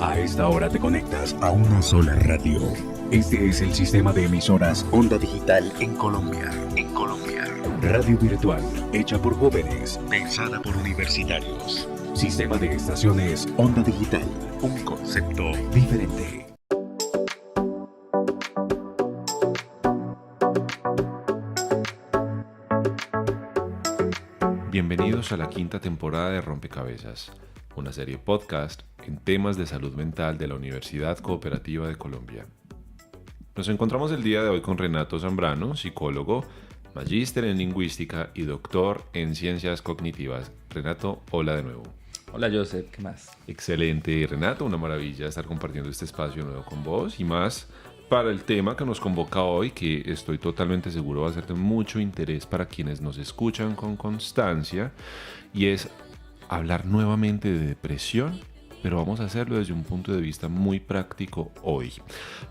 A esta hora te conectas a una sola radio. Este es el sistema de emisoras Onda Digital en Colombia. Radio virtual, hecha por jóvenes, pensada por universitarios. Sistema de estaciones Onda Digital. Un concepto diferente. Bienvenidos a la quinta temporada de Rompecabezas, una serie podcast en temas de salud mental de la Universidad Cooperativa de Colombia. Nos encontramos el día de hoy con Renato Zambrano, psicólogo, magíster en lingüística y doctor en ciencias cognitivas. Renato, hola de nuevo. Hola Joseph, ¿qué más? Excelente, Renato, una maravilla estar compartiendo este espacio nuevo con vos y más para el tema que nos convoca hoy, que estoy totalmente seguro va a ser de mucho interés para quienes nos escuchan con constancia, y es hablar nuevamente de depresión, pero vamos a hacerlo desde un punto de vista muy práctico hoy.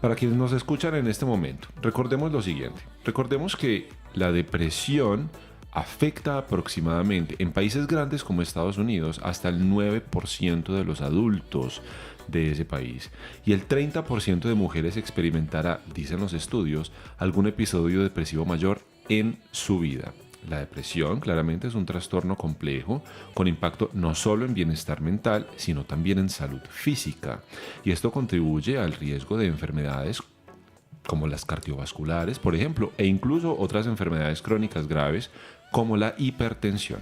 Para quienes nos escuchan en este momento, recordemos lo siguiente. Recordemos que la depresión afecta aproximadamente, en países grandes como Estados Unidos, hasta el 9% de los adultos de ese país. Y el 30% de mujeres experimentará, dicen los estudios, algún episodio depresivo mayor en su vida. La depresión claramente es un trastorno complejo con impacto no solo en bienestar mental, sino también en salud física. Y esto contribuye al riesgo de enfermedades como las cardiovasculares, por ejemplo, e incluso otras enfermedades crónicas graves como la hipertensión.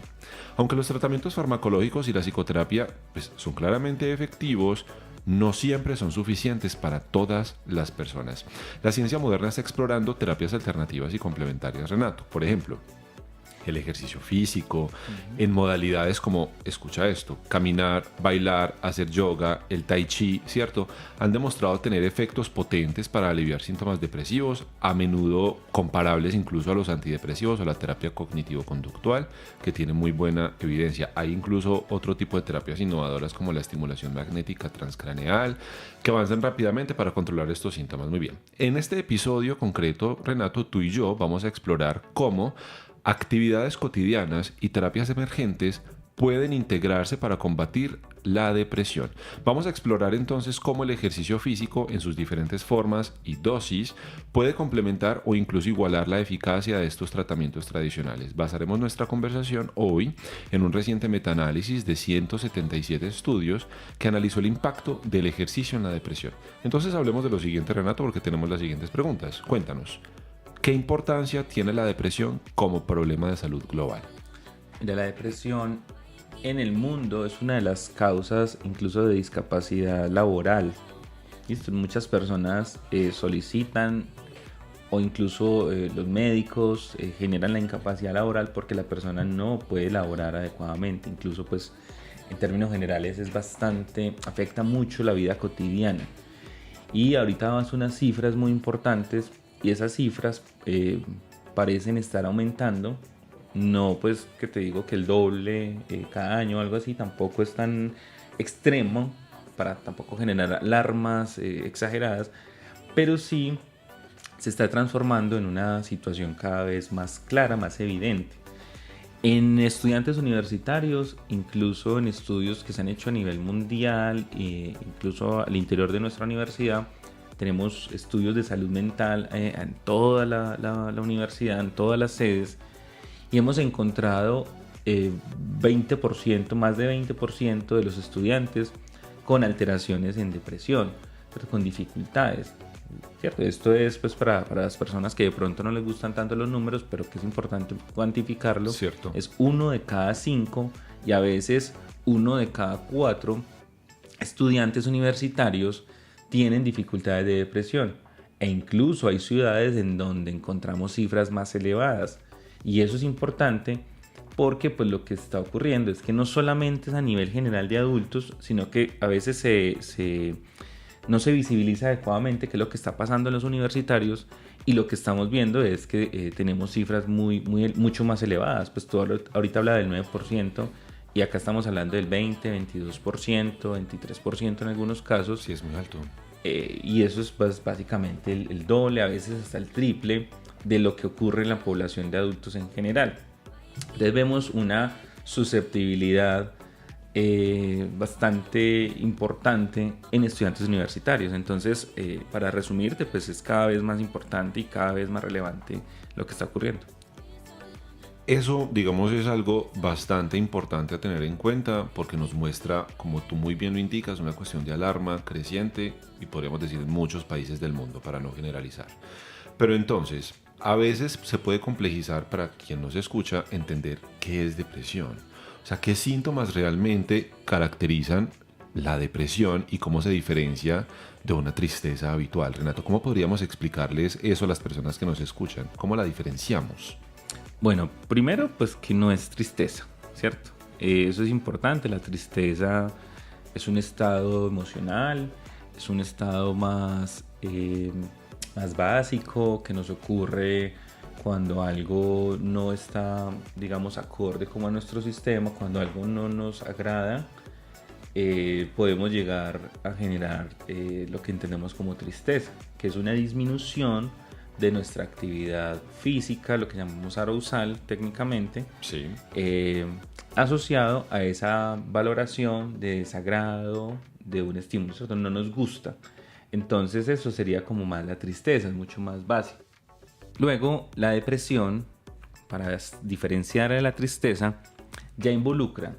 Aunque los tratamientos farmacológicos y la psicoterapia son claramente efectivos, no siempre son suficientes para todas las personas. La ciencia moderna está explorando terapias alternativas y complementarias, Renato. Por ejemplo, el ejercicio físico, en modalidades como, escucha esto, caminar, bailar, hacer yoga, el tai chi, ¿cierto? Han demostrado tener efectos potentes para aliviar síntomas depresivos, a menudo comparables incluso a los antidepresivos o la terapia cognitivo-conductual, que tiene muy buena evidencia. Hay incluso otro tipo de terapias innovadoras como la estimulación magnética transcraneal, que avanzan rápidamente para controlar estos síntomas. Muy bien. En este episodio concreto, Renato, tú y yo vamos a explorar cómo actividades cotidianas y terapias emergentes pueden integrarse para combatir la depresión. Vamos a explorar entonces cómo el ejercicio físico en sus diferentes formas y dosis puede complementar o incluso igualar la eficacia de estos tratamientos tradicionales. Basaremos nuestra conversación hoy en un reciente metaanálisis de 177 estudios que analizó el impacto del ejercicio en la depresión. Entonces hablemos de lo siguiente, Renato, porque tenemos las siguientes preguntas. Cuéntanos, ¿qué importancia tiene la depresión como problema de salud global? Mira, la depresión en el mundo es una de las causas incluso de discapacidad laboral. ¿Listo? Muchas personas solicitan o incluso los médicos generan la incapacidad laboral porque la persona no puede laborar adecuadamente. Incluso pues en términos generales afecta mucho la vida cotidiana. Y ahorita vamos a unas cifras muy importantes. Y esas cifras parecen estar aumentando, no pues que te digo que el doble cada año o algo así, tampoco es tan extremo para tampoco generar alarmas exageradas, pero sí se está transformando en una situación cada vez más clara, más evidente. En estudiantes universitarios, incluso en estudios que se han hecho a nivel mundial, incluso al interior de nuestra universidad, tenemos estudios de salud mental en toda la universidad, en todas las sedes, y hemos encontrado 20%, más de 20% de los estudiantes con alteraciones en depresión, pero con dificultades. ¿Cierto? Esto es pues para las personas que de pronto no les gustan tanto los números, pero que es importante cuantificarlo. Cierto. Es 1 de cada 5 y a veces 1 de cada 4 estudiantes universitarios tienen dificultades de depresión, e incluso hay ciudades en donde encontramos cifras más elevadas, y eso es importante porque pues lo que está ocurriendo es que no solamente es a nivel general de adultos, sino que a veces no se visibiliza adecuadamente qué es lo que está pasando en los universitarios, y lo que estamos viendo es que tenemos cifras mucho más elevadas. Pues tú ahorita habla del 9%, y acá estamos hablando del 20, 22%, 23% en algunos casos. Sí, es muy alto. Y eso es pues, básicamente el doble, a veces hasta el triple de lo que ocurre en la población de adultos en general. Entonces vemos una susceptibilidad bastante importante en estudiantes universitarios. Entonces, para resumirte, pues es cada vez más importante y cada vez más relevante lo que está ocurriendo. Eso, digamos, es algo bastante importante a tener en cuenta porque nos muestra, como tú muy bien lo indicas, una cuestión de alarma creciente y podríamos decir en muchos países del mundo, para no generalizar. Pero entonces, a veces se puede complejizar para quien nos escucha entender qué es depresión. O sea, qué síntomas realmente caracterizan la depresión y cómo se diferencia de una tristeza habitual. Renato, ¿cómo podríamos explicarles eso a las personas que nos escuchan? ¿Cómo la diferenciamos? Bueno, primero, pues que no es tristeza, ¿cierto? Eso es importante. La tristeza es un estado emocional, es un estado más básico que nos ocurre cuando algo no está, digamos, acorde como a nuestro sistema, cuando algo no nos agrada. Podemos llegar a generar lo que entendemos como tristeza, que es una disminución de nuestra actividad física, lo que llamamos arousal técnicamente, Sí. Asociado a esa valoración de desagrado de un estímulo, ¿cierto? No nos gusta. Entonces eso sería como más la tristeza, es mucho más básico. Luego, la depresión, para diferenciar de la tristeza, ya involucra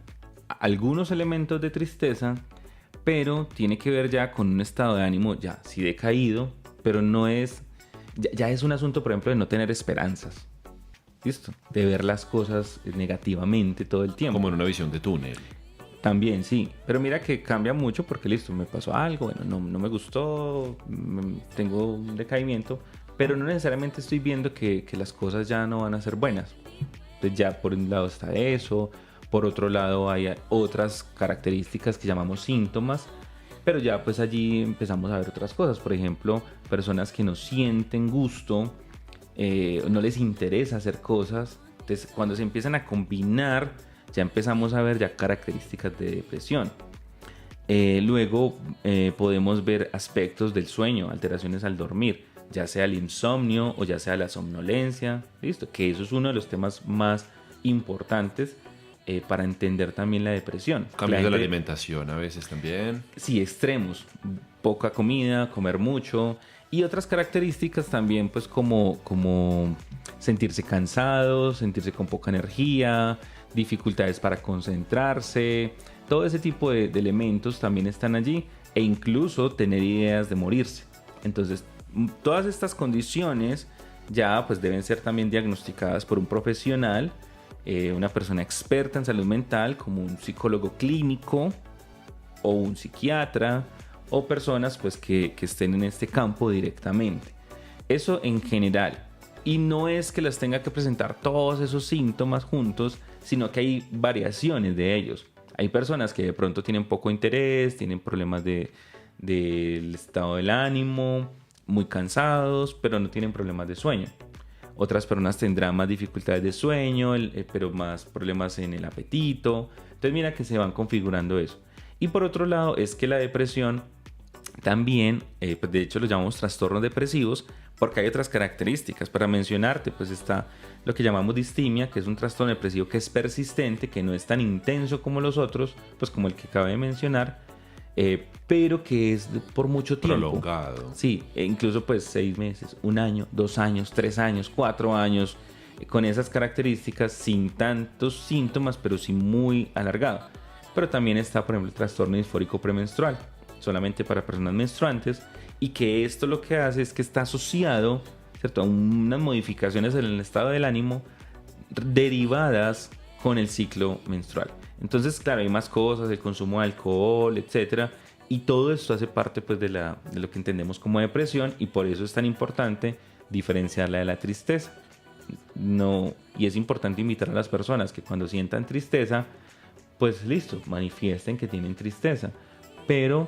algunos elementos de tristeza, pero tiene que ver ya con un estado de ánimo ya sí decaído, pero no es... Ya es un asunto, por ejemplo, de no tener esperanzas. ¿Listo? De ver las cosas negativamente todo el tiempo. Como en una visión de túnel. También, sí. Pero mira que cambia mucho porque, listo, me pasó algo, bueno, no me gustó, tengo un decaimiento, pero no necesariamente estoy viendo que las cosas ya no van a ser buenas. Entonces ya por un lado está eso, por otro lado hay otras características que llamamos síntomas, pero ya pues allí empezamos a ver otras cosas. Por ejemplo, personas que no sienten gusto, no les interesa hacer cosas. Entonces cuando se empiezan a combinar, ya empezamos a ver ya características de depresión. Luego podemos ver aspectos del sueño, alteraciones al dormir, ya sea el insomnio o ya sea la somnolencia. ¿Listo? Que eso es uno de los temas más importantes para entender también la depresión. Cambios de la alimentación a veces también. Sí, extremos. Poca comida, comer mucho. Y otras características también, pues como sentirse cansado, sentirse con poca energía, dificultades para concentrarse. Todo ese tipo de elementos también están allí. E incluso tener ideas de morirse. Entonces, todas estas condiciones ya pues deben ser también diagnosticadas por un profesional, una persona experta en salud mental, como un psicólogo clínico o un psiquiatra, o personas pues que estén en este campo directamente. Eso en general. Y no es que las tenga que presentar todos esos síntomas juntos, sino que hay variaciones de ellos. Hay personas que de pronto tienen poco interés, tienen problemas del estado del ánimo, muy cansados, pero no tienen problemas de sueño. Otras personas tendrán más dificultades de sueño, pero más problemas en el apetito. Entonces mira que se van configurando eso. Y por otro lado es que la depresión también, pues de hecho lo llamamos trastornos depresivos, porque hay otras características. Para mencionarte, pues está lo que llamamos distimia, que es un trastorno depresivo que es persistente, que no es tan intenso como los otros, pues como el que acabé de mencionar, pero que es por mucho tiempo. Prolongado. Sí, incluso pues 6 meses, 1 año, 2 años, 3 años, 4 años, con esas características, sin tantos síntomas, pero sí muy alargado. Pero también está, por ejemplo, el trastorno disfórico premenstrual, solamente para personas menstruantes, y que esto lo que hace es que está asociado, ¿cierto?, a unas modificaciones en el estado del ánimo derivadas con el ciclo menstrual. Entonces, claro, hay más cosas, el consumo de alcohol, etcétera, y todo esto hace parte pues de lo que entendemos como depresión, y por eso es tan importante diferenciarla de la tristeza. No, y es importante invitar a las personas que cuando sientan tristeza, pues listo, manifiesten que tienen tristeza, pero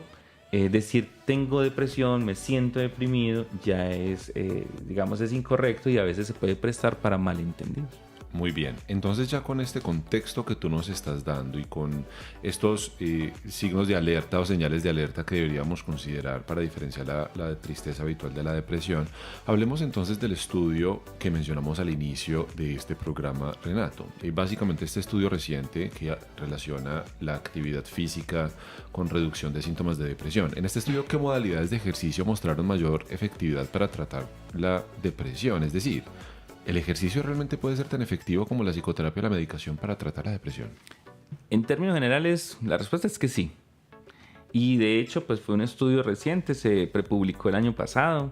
decir tengo depresión, me siento deprimido, ya es, digamos, es incorrecto y a veces se puede prestar para malentendidos. Muy bien, entonces ya con este contexto que tú nos estás dando y con estos signos de alerta o señales de alerta que deberíamos considerar para diferenciar la tristeza habitual de la depresión, hablemos entonces del estudio que mencionamos al inicio de este programa, Renato. Básicamente este estudio reciente que relaciona la actividad física con reducción de síntomas de depresión. En este estudio, ¿qué modalidades de ejercicio mostraron mayor efectividad para tratar la depresión? Es decir, ¿el ejercicio realmente puede ser tan efectivo como la psicoterapia o la medicación para tratar la depresión? En términos generales, la respuesta es que sí. Y de hecho, pues fue un estudio reciente, se prepublicó el año pasado.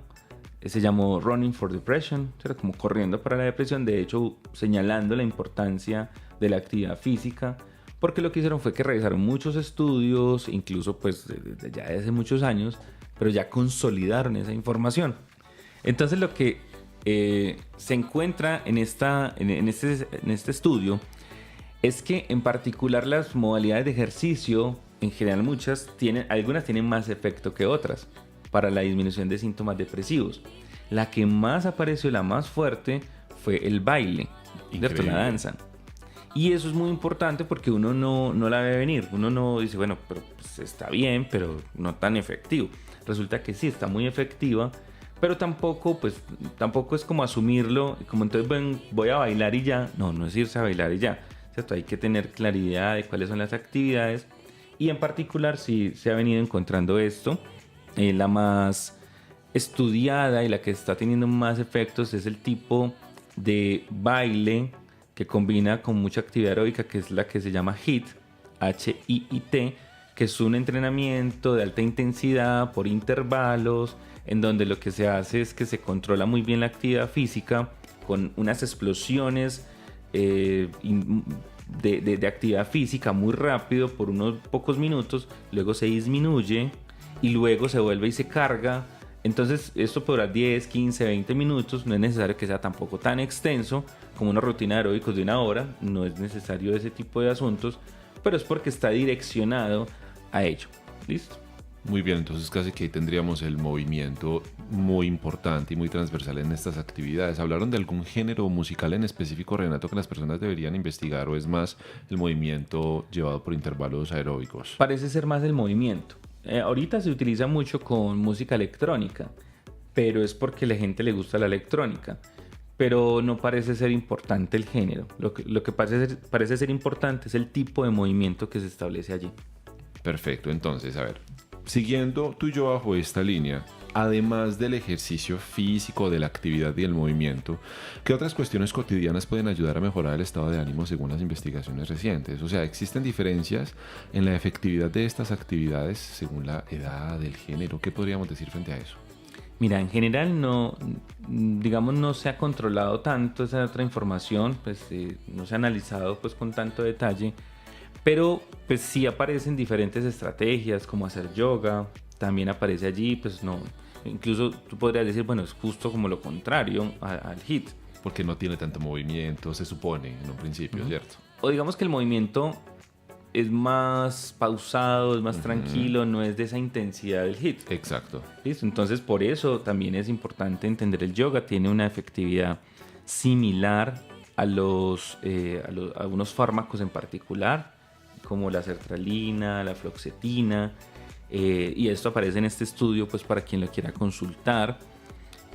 Se llamó Running for Depression, era como corriendo para la depresión. De hecho, señalando la importancia de la actividad física, porque lo que hicieron fue que realizaron muchos estudios, incluso pues ya desde hace muchos años, pero ya consolidaron esa información. Entonces lo que se encuentra en este estudio es que en particular las modalidades de ejercicio, en general algunas tienen más efecto que otras para la disminución de síntomas depresivos. La que más apareció, la más fuerte, fue el baile, ¿cierto? La danza. Y eso es muy importante porque uno no la ve venir. Uno no dice, bueno, pero pues está bien, pero no tan efectivo. Resulta que sí, está muy efectiva, pero tampoco es como asumirlo, como entonces voy a bailar y ya. No es irse a bailar y ya, ¿cierto? Hay que tener claridad de cuáles son las actividades. Y en particular sí se ha venido encontrando esto. La más estudiada y la que está teniendo más efectos es el tipo de baile que combina con mucha actividad aeróbica, que es la que se llama HIIT, H-I-I-T, que es un entrenamiento de alta intensidad por intervalos, en donde lo que se hace es que se controla muy bien la actividad física con unas explosiones de actividad física muy rápido por unos pocos minutos, luego se disminuye y luego se vuelve y se carga. Entonces esto podrá 10, 15, 20 minutos, no es necesario que sea tampoco tan extenso como una rutina de aeróbicos de 1 hora, no es necesario ese tipo de asuntos, pero es porque está direccionado a ello. ¿Listo? Muy bien, entonces casi que ahí tendríamos el movimiento muy importante y muy transversal en estas actividades. ¿Hablaron de algún género musical en específico, Renato, que las personas deberían investigar, o es más el movimiento llevado por intervalos aeróbicos? Parece ser más el movimiento. Ahorita se utiliza mucho con música electrónica, pero es porque a la gente le gusta la electrónica. Pero no parece ser importante el género. Lo que parece ser importante es el tipo de movimiento que se establece allí. Perfecto, entonces, a ver, siguiendo tú y yo bajo esta línea, además del ejercicio físico, de la actividad y el movimiento, ¿qué otras cuestiones cotidianas pueden ayudar a mejorar el estado de ánimo según las investigaciones recientes? O sea, ¿existen diferencias en la efectividad de estas actividades según la edad, el género? ¿Qué podríamos decir frente a eso? Mira, en general no se ha controlado tanto esa otra información, no se ha analizado pues con tanto detalle, pero pues sí aparecen diferentes estrategias como hacer yoga, también aparece allí, pues no, incluso tú podrías decir, bueno, es justo como lo contrario al HIIT. Porque no tiene tanto movimiento, se supone en un principio, ¿cierto? O digamos que el movimiento es más pausado, es más tranquilo, no es de esa intensidad del HIIT. Exacto. ¿Listo? Entonces por eso también es importante entender el yoga, tiene una efectividad similar a unos fármacos en particular, como la sertralina, la fluoxetina, y esto aparece en este estudio pues para quien lo quiera consultar.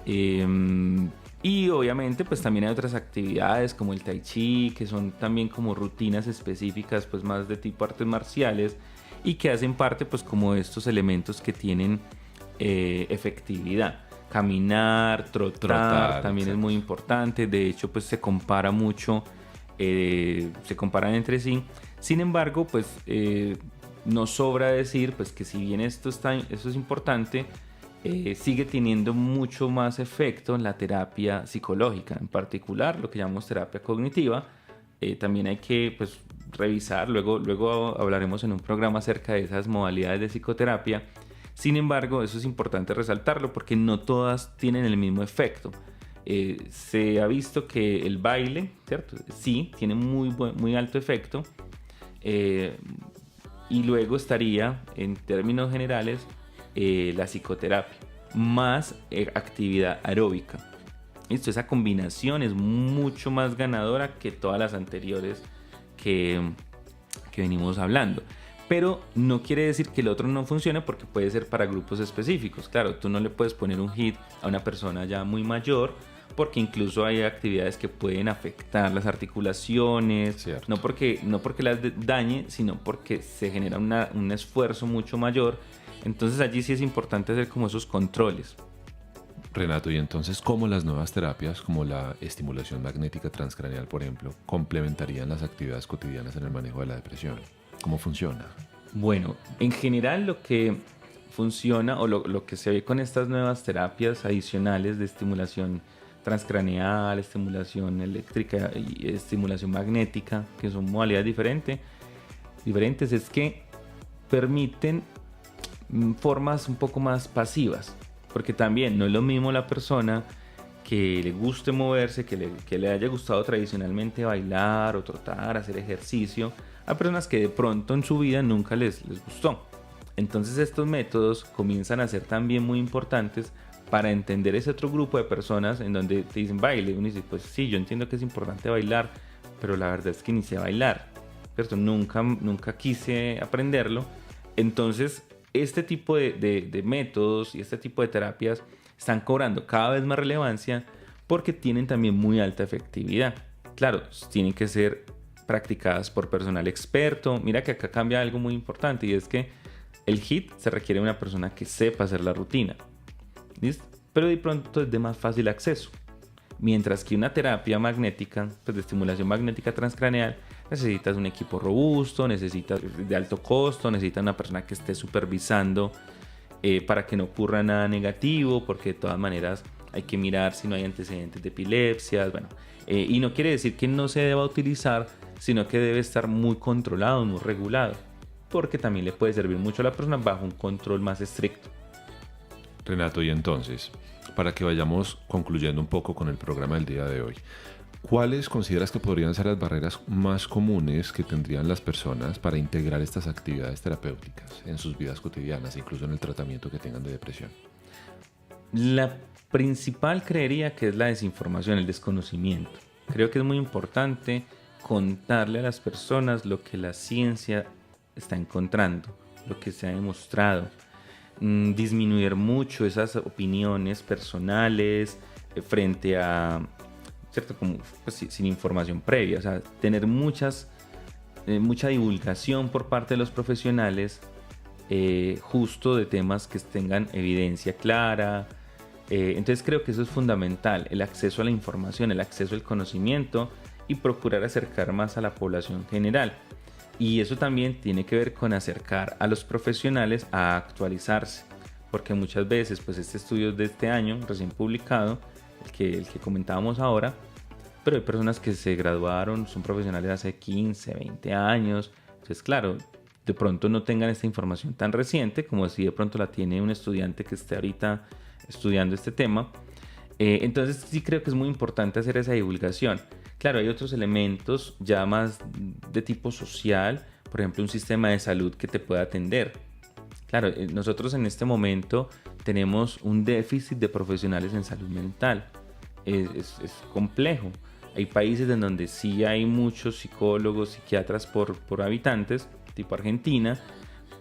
Y obviamente pues también hay otras actividades como el tai chi, que son también como rutinas específicas pues más de tipo artes marciales y que hacen parte pues como de estos elementos que tienen efectividad. Caminar, trotar también, exacto, es muy importante. De hecho pues se compara mucho, se comparan entre sí. Sin embargo pues no sobra decir pues que si bien esto es importante, sigue teniendo mucho más efecto en la terapia psicológica, en particular lo que llamamos terapia cognitiva. También hay que pues revisar, luego hablaremos en un programa acerca de esas modalidades de psicoterapia. Sin embargo, eso es importante resaltarlo porque no todas tienen el mismo efecto. Se ha visto que el baile, ¿cierto? Sí, tiene muy alto efecto. Y luego estaría, en términos generales, la psicoterapia, más actividad aeróbica. Listo, esa combinación es mucho más ganadora que todas las anteriores que venimos hablando. Pero no quiere decir que el otro no funcione, porque puede ser para grupos específicos. Claro, tú no le puedes poner un HIIT a una persona ya muy mayor, porque incluso hay actividades que pueden afectar las articulaciones. Cierto. No porque las dañe, sino porque se genera un esfuerzo mucho mayor. Entonces allí sí es importante hacer como esos controles. Renato, y entonces, ¿cómo las nuevas terapias, como la estimulación magnética transcraneal, por ejemplo, complementarían las actividades cotidianas en el manejo de la depresión? ¿Cómo funciona? Bueno, en general lo que funciona o lo que se ve con estas nuevas terapias adicionales de estimulación transcraneal, estimulación eléctrica y estimulación magnética, que son modalidades diferentes, es que permiten formas un poco más pasivas. Porque también no es lo mismo la persona que le guste moverse, que le haya gustado tradicionalmente bailar o trotar, hacer ejercicio, a personas que de pronto en su vida nunca les gustó. Entonces estos métodos comienzan a ser también muy importantes para entender ese otro grupo de personas en donde te dicen baile. Uno dice, pues sí, yo entiendo que es importante bailar, pero la verdad es que ni sé bailar, ¿cierto? Nunca quise aprenderlo. Entonces este tipo de métodos y este tipo de terapias están cobrando cada vez más relevancia porque tienen también muy alta efectividad. Claro, tienen que ser practicadas por personal experto. Mira que acá cambia algo muy importante, y es que el HIIT se requiere de una persona que sepa hacer la rutina. ¿Listo? Pero de pronto es de más fácil acceso. Mientras que una terapia magnética, pues de estimulación magnética transcraneal, necesitas un equipo robusto, necesitas de alto costo, necesitas una persona que esté supervisando para que no ocurra nada negativo, porque de todas maneras hay que mirar si no hay antecedentes de epilepsias. Bueno, y no quiere decir que no se deba utilizar, sino que debe estar muy controlado, muy regulado, porque también le puede servir mucho a la persona bajo un control más estricto. Renato, y entonces, para que vayamos concluyendo un poco con el programa del día de hoy, ¿cuáles consideras que podrían ser las barreras más comunes que tendrían las personas para integrar estas actividades terapéuticas en sus vidas cotidianas, incluso en el tratamiento que tengan de depresión? La principal creería que es la desinformación, el desconocimiento. Creo que es muy importante contarle a las personas lo que la ciencia está encontrando, lo que se ha demostrado. Disminuir mucho esas opiniones personales frente a, ¿cierto? Como, pues, sin información previa. O sea, tener mucha divulgación por parte de los profesionales justo de temas que tengan evidencia clara. Entonces creo que eso es fundamental, el acceso a la información, el acceso al conocimiento, y procurar acercar más a la población general. Y eso también tiene que ver con acercar a los profesionales a actualizarse, porque muchas veces, pues este estudio es de este año, recién publicado, el que comentábamos ahora, pero hay personas que se graduaron, son profesionales hace 15, 20 años, entonces claro, de pronto no tengan esta información tan reciente como si de pronto la tiene un estudiante que esté ahorita estudiando este tema. Entonces sí creo que es muy importante hacer esa divulgación. Claro, hay otros elementos ya más de tipo social, por ejemplo, un sistema de salud que te pueda atender. Claro, nosotros en este momento tenemos un déficit de profesionales en salud mental. Es complejo. Hay países en donde sí hay muchos psicólogos, psiquiatras por habitantes, tipo Argentina,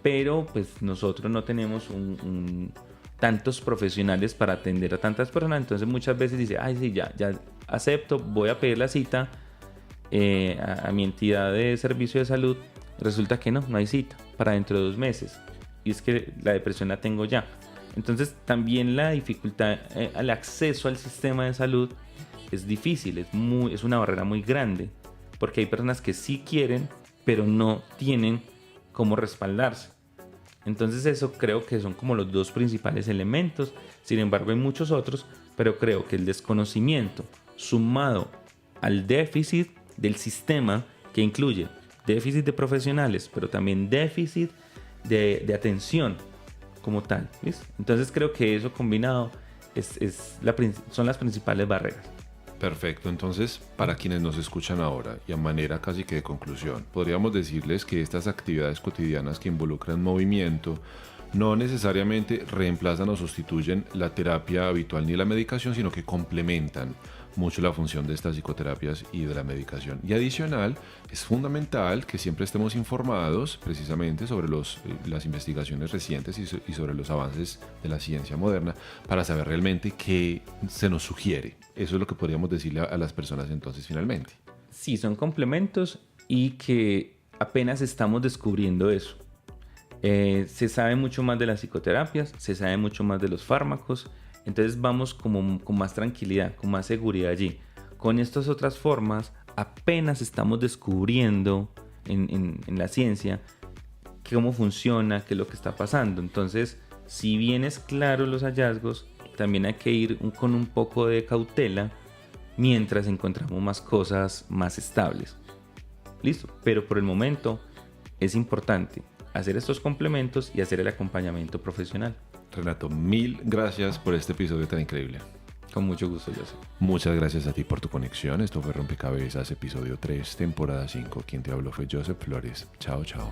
pero pues nosotros no tenemos tantos profesionales para atender a tantas personas. Entonces muchas veces dice, ay sí, ya acepto, voy a pedir la cita a mi entidad de servicio de salud. Resulta que no hay cita para dentro de 2 meses, y es que la depresión la tengo ya. Entonces también la dificultad al acceso al sistema de salud es difícil, es una barrera muy grande, porque hay personas que sí quieren, pero no tienen cómo respaldarse. Entonces eso creo que son como los 2 principales elementos. Sin embargo hay muchos otros, pero creo que el desconocimiento sumado al déficit del sistema, que incluye déficit de profesionales, pero también déficit de atención como tal, ¿ves? Entonces creo que eso combinado son las principales barreras. Perfecto, entonces para quienes nos escuchan ahora y a manera casi que de conclusión, podríamos decirles que estas actividades cotidianas que involucran movimiento no necesariamente reemplazan o sustituyen la terapia habitual ni la medicación, sino que complementan mucho la función de estas psicoterapias y de la medicación. Y adicional, es fundamental que siempre estemos informados precisamente sobre las investigaciones recientes y sobre los avances de la ciencia moderna para saber realmente qué se nos sugiere. Eso es lo que podríamos decirle a las personas entonces finalmente. Sí, son complementos y que apenas estamos descubriendo eso. Se sabe mucho más de las psicoterapias, se sabe mucho más de los fármacos. Entonces vamos como con más tranquilidad, con más seguridad allí. Con estas otras formas apenas estamos descubriendo en la ciencia cómo funciona, qué es lo que está pasando. Entonces, si bien es claro los hallazgos, también hay que ir con un poco de cautela mientras encontramos más cosas más estables. Listo, pero por el momento es importante hacer estos complementos y hacer el acompañamiento profesional. Renato, mil gracias por este episodio tan increíble. Con mucho gusto, Joseph. Muchas gracias a ti por tu conexión. Esto fue Rompecabezas, episodio 3, temporada 5. Quien te habló fue Joseph Flores. Chao, chao.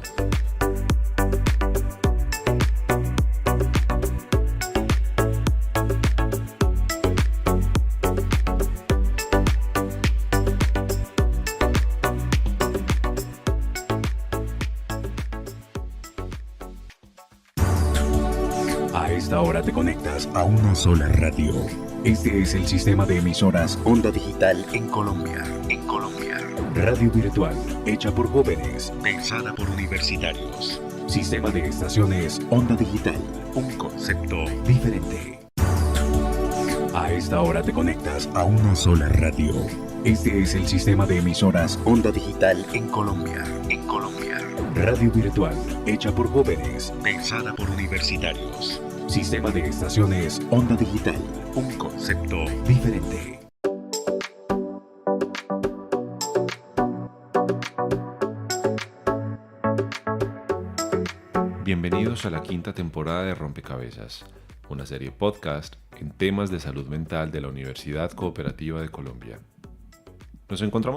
A esta hora te conectas a una sola radio. Este es el sistema de emisoras Onda Digital en Colombia. Radio virtual, hecha por jóvenes, pensada por universitarios. Sistema de estaciones Onda Digital, un concepto diferente. A esta hora te conectas a una sola radio. Este es el sistema de emisoras Onda Digital en Colombia. Radio virtual, hecha por jóvenes, pensada por universitarios. Sistema de estaciones Onda Digital, un concepto diferente. Bienvenidos a la quinta temporada de Rompecabezas, una serie podcast en temas de salud mental de la Universidad Cooperativa de Colombia. Nos encontramos